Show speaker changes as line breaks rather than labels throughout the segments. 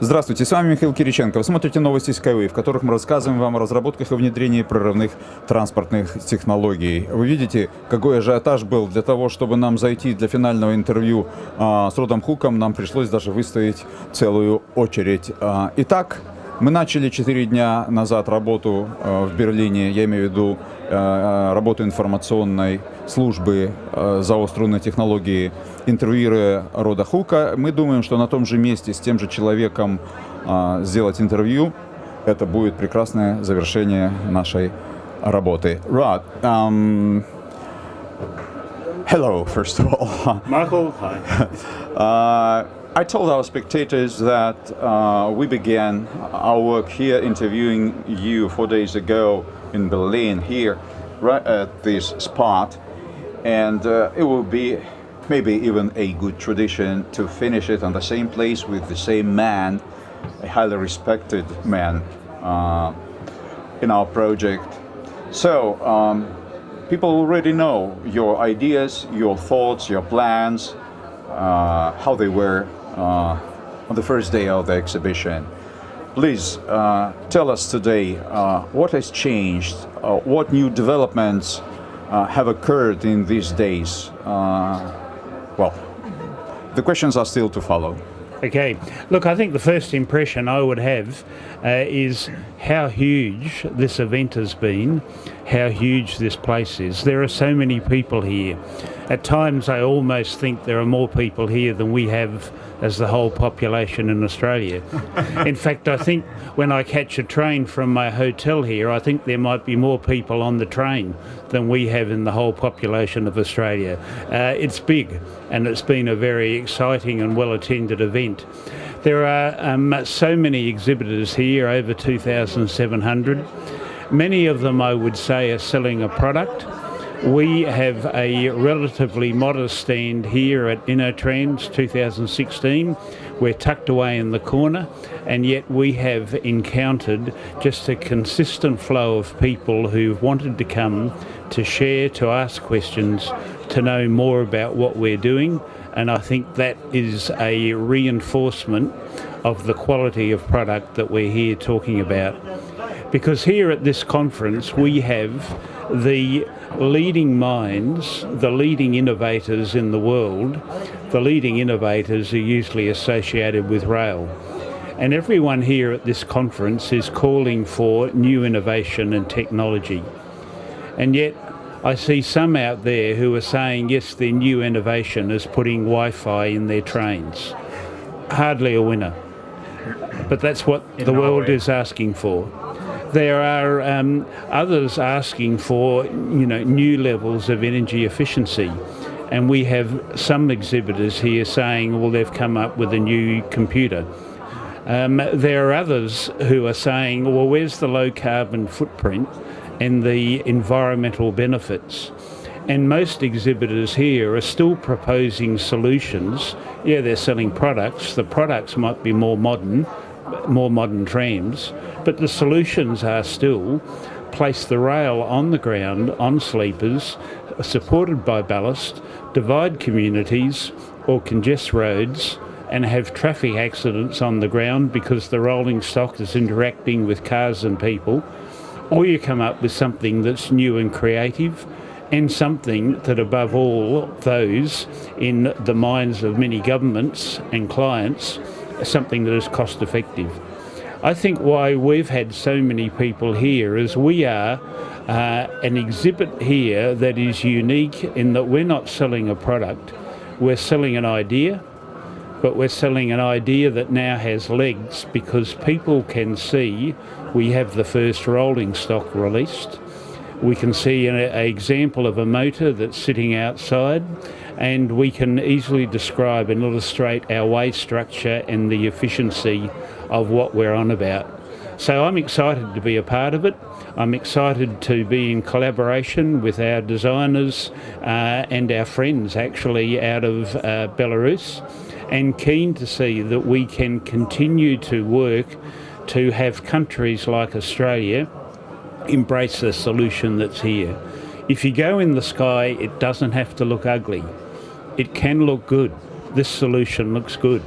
Здравствуйте, с вами Михаил Кириченко. Вы смотрите новости SkyWay, в которых мы рассказываем вам о разработках и внедрении прорывных транспортных технологий. Вы видите, какой ажиотаж был для того, чтобы нам зайти для финального интервью с Родом Хуком. Нам пришлось даже выставить целую очередь. Итак, мы начали 4 дня назад работу в Берлине, я имею в виду работу информационной службы ЗАО «Струнной технологии», интервьюируя Рода Хука. Мы думаем, что на том же месте с тем же человеком сделать интервью – это будет прекрасное завершение нашей работы. Rod, hello, first of all.
Michael, hi.
I told our spectators that we began our work here interviewing you 4 days ago in Berlin, here, right at this spot, and it will be maybe even a good tradition to finish it on the same place with the same man, a highly respected man in our project. So, people already know your ideas, your thoughts, your plans, how they were on the first day of the exhibition. Please tell us today what has changed, what new developments have occurred in these days. Well, the questions are still to follow.
Okay, look, I think the first impression I would have is how huge this event has been, how huge this place is. There are so many people here. At times I almost think there are more people here than we have as the whole population in Australia. In fact, I think when I catch a train from my hotel here, I think there might be more people on the train than we have in the whole population of Australia. It's big, and it's been a very exciting and well-attended event. There are so many exhibitors here, over 2,700. Many of them, I would say, are selling a product. We have a relatively modest stand here at Innotrans 2016. We're tucked away in the corner, and yet we have encountered just a consistent flow of people who've wanted to come to share, to ask questions, to know more about what we're doing, and I think that is a reinforcement of the quality of product that we're here talking about. Because here at this conference we have the leading minds, the leading innovators in the world. The leading innovators are usually associated with rail. And everyone here at this conference is calling for new innovation and technology. And yet I see some out there who are saying, yes, their new innovation is putting Wi-Fi in their trains. Hardly a winner. But that's what the world is asking for. There are others asking for, new levels of energy efficiency. And we have some exhibitors here saying, well, they've come up with a new computer. There are others who are saying, well, where's the low carbon footprint and the environmental benefits? And most exhibitors here are still proposing solutions. Yeah, they're selling products. The products might be more modern trams, but the solutions are still place the rail on the ground, on sleepers, supported by ballast, divide communities or congest roads, and have traffic accidents on the ground because the rolling stock is interacting with cars and people. Or you come up with something that's new and creative, and something that above all those in the minds of many governments and clients, something that is cost effective. I think why we've had so many people here is we are an exhibit here that is unique in that we're not selling a product, we're selling an idea, but we're selling an idea that now has legs because people can see we have the first rolling stock released. We can see an example of a motor that's sitting outside, and we can easily describe and illustrate our way structure and the efficiency of what we're on about. So I'm excited to be a part of it. I'm excited to be in collaboration with our designers and our friends actually out of Belarus, and keen to see that we can continue to work to have countries like Australia embrace the solution that's here. If you go in the sky, it doesn't have to look ugly. It can look good. This solution looks good.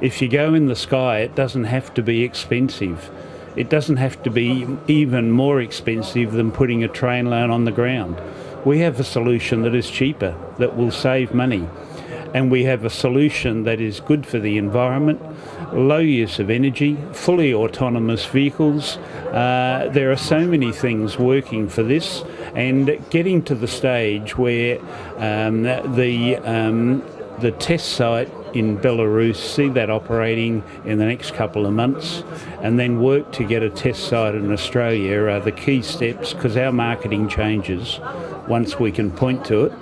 If you go in the sky, it doesn't have to be expensive. It doesn't have to be even more expensive than putting a train line on the ground. We have a solution that is cheaper, that will save money. And we have a solution that is good for the environment, low use of energy, fully autonomous vehicles. There are so many things working for this, and getting to the stage where the test site in Belarus, see that operating in the next couple of months, and then work to get a test site in Australia are the key steps, because our marketing changes once we can point to it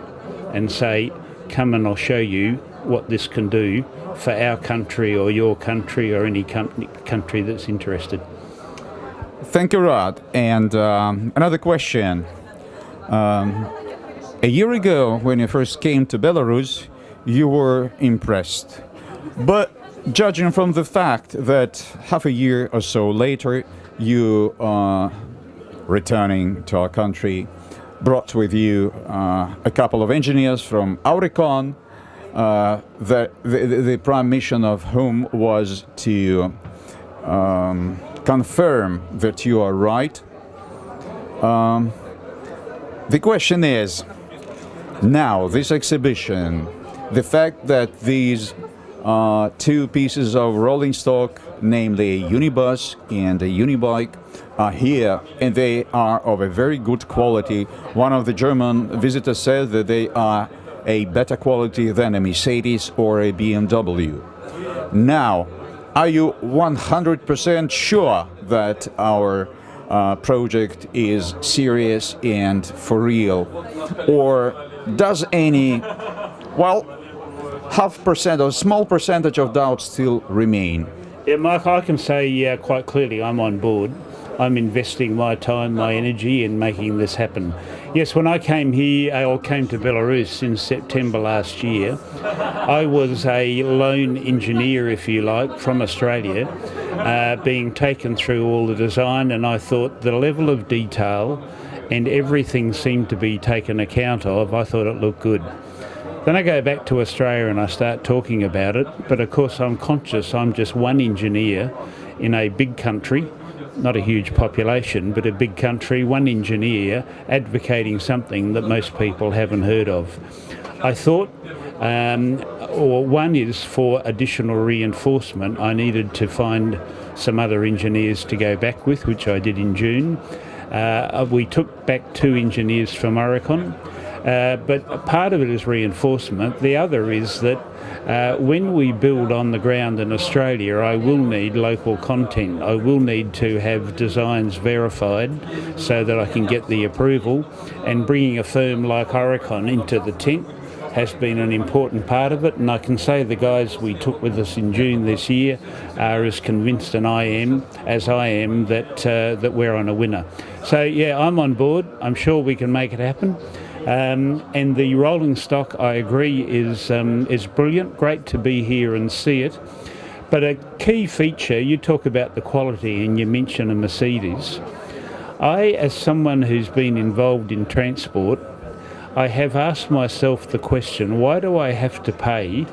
and say, come and I'll show you what this can do for our country or your country or any country that's interested.
Thank you, Rod. And another question. A year ago, when you first came to Belarus, you were impressed. But judging from the fact that half a year or so later, you are returning to our country, brought with you a couple of engineers from Auricon, the prime mission of whom was to confirm that you are right. The question is, now this exhibition, the fact that these two pieces of rolling stock, namely a unibus and a unibike, are here, and they are of a very good quality. One of the German visitors said that they are a better quality than a Mercedes or a BMW. Now, are you 100% sure that our project is serious and for real? Or does any, well, half percent or small percentage of doubt still remain?
Yeah, Mike, I can say quite clearly I'm on board. I'm investing my time, my energy in making this happen. Yes, when I came here, or came to Belarus in September last year, I was a lone engineer, if you like, from Australia, being taken through all the design, and I thought the level of detail and everything seemed to be taken account of. I thought it looked good. Then I go back to Australia and I start talking about it, but of course I'm conscious I'm just one engineer in a big country, not a huge population, but a big country, one engineer advocating something that most people haven't heard of. I thought, one is for additional reinforcement, I needed to find some other engineers to go back with, which I did in June. We took back 2 engineers from Auricon. But part of it is reinforcement. The other is that when we build on the ground in Australia, I will need local content. I will need to have designs verified so that I can get the approval. And bringing a firm like Auricon into the tent has been an important part of it. And I can say the guys we took with us in June this year are as convinced as I am that we're on a winner. So yeah, I'm on board. I'm sure we can make it happen. And the rolling stock, I agree, is brilliant. Great to be here and see it. But a key feature, you talk about the quality and you mention a Mercedes. I, as someone who's been involved in transport, I have asked myself the question, why do I have to pay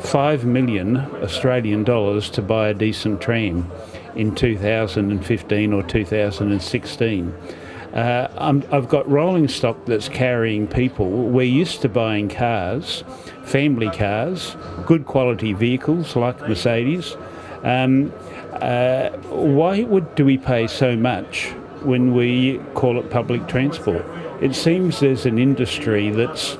5 million Australian dollars to buy a decent tram in 2015 or 2016? I've got rolling stock that's carrying people. We're used to buying cars, family cars, good quality vehicles like Mercedes. Why do we pay so much when we call it public transport? It seems there's an industry that's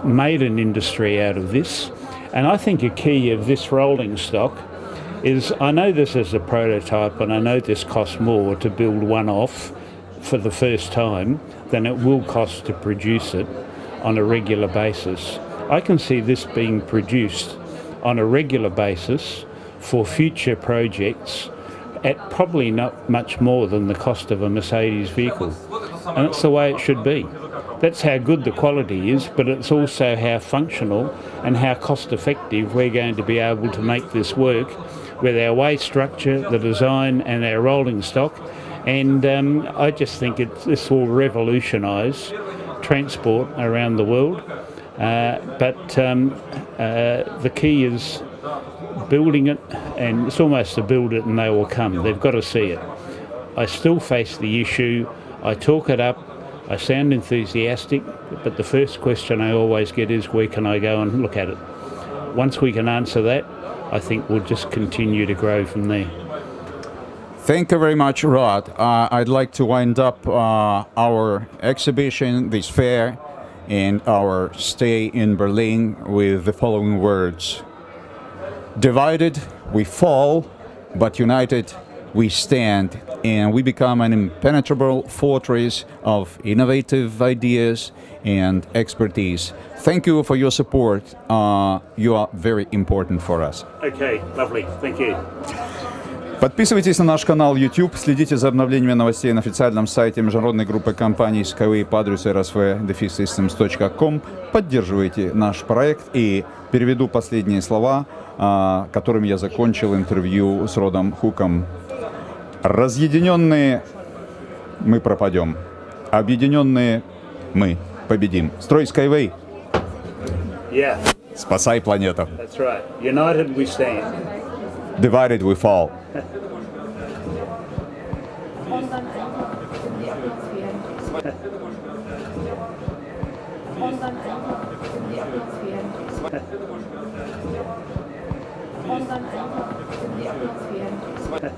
made an industry out of this. And I think a key of this rolling stock is, I know this is a prototype and I know this costs more to build one off for the first time than it will cost to produce it on a regular basis. I can see this being produced on a regular basis for future projects at probably not much more than the cost of a Mercedes vehicle. And that's the way it should be. That's how good the quality is, but it's also how functional and how cost effective we're going to be able to make this work with our way structure, the design and our rolling stock. And I just think this will revolutionise transport around the world. But the key is building it, and it's almost to build it and they will come. They've got to see it. I still face the issue. I talk it up. I sound enthusiastic, but the first question I always get is, where can I go and look at it? Once we can answer that, I think we'll just continue to grow from there.
Thank you very much, Rod. I'd like to wind up our exhibition, this fair, and our stay in Berlin with the following words. Divided, we fall, but united, we stand, and we become an impenetrable fortress of innovative ideas and expertise. Thank you for your support. You are very important for us.
Okay, lovely. Thank you.
Подписывайтесь на наш канал YouTube, следите за обновлениями новостей на официальном сайте международной группы компаний SkyWay по адресу rsv-systems.com. Поддерживайте наш проект и переведу последние слова, которыми я закончил интервью с Родом Хуком. Разъединенные мы пропадем, объединенные мы победим. Строй SkyWay.
Yeah,
Спасай планету.
that's right. United we stand.
Divided we fall.
Und dann einfach in die Atmosphäre. Und dann einfach in die Atmosphäre. Und dann einfach in die Atmosphäre.